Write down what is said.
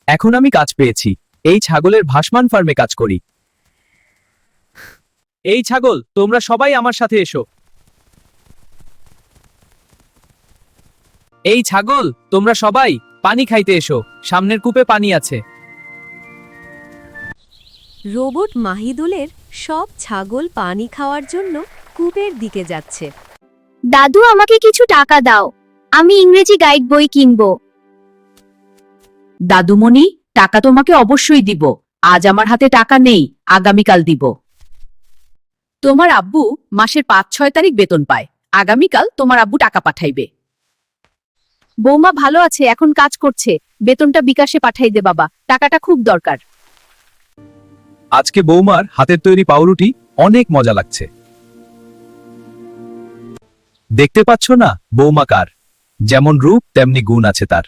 এখন আমি কাজ পেয়েছি। এই ছাগলের ভাসমান ফার্মে কাজ করি। এই ছাগল, তোমরা সবাই আমার সাথে এসো। এই ছাগল, তোমরা সবাই পানি খাইতে এসো। সামনের কূপে পানি আছে। রোবট মাহিদুলের সব ছাগল পানি খাওয়ার জন্য কূপের দিকে যাচ্ছে। দাদু, আমাকে কিছু টাকা দাও, আমি ইংরেজি গাইড বই কিনবো। দাদুমণি, টাকা তোমাকে অবশ্যই দিব। আজ আমার হাতে টাকা নেই, আগামীকাল দিব। তোমার আব্বু মাসের ৫-৬ তারিখ বেতন পায়। আগামীকাল তোমার আব্বু টাকা পাঠাইবে। বৌমা ভালো আছে, এখন কাজ করছে। বেতনটা বিকাশে পাঠাই দে বাবা, টাকাটা খুব দরকার। আজকে বৌমার হাতের তৈরি পাউরুটি অনেক মজা লাগছে। দেখতে পাচ্ছ না বৌমা কার? যেমন রূপ তেমনি গুণ আছে তার।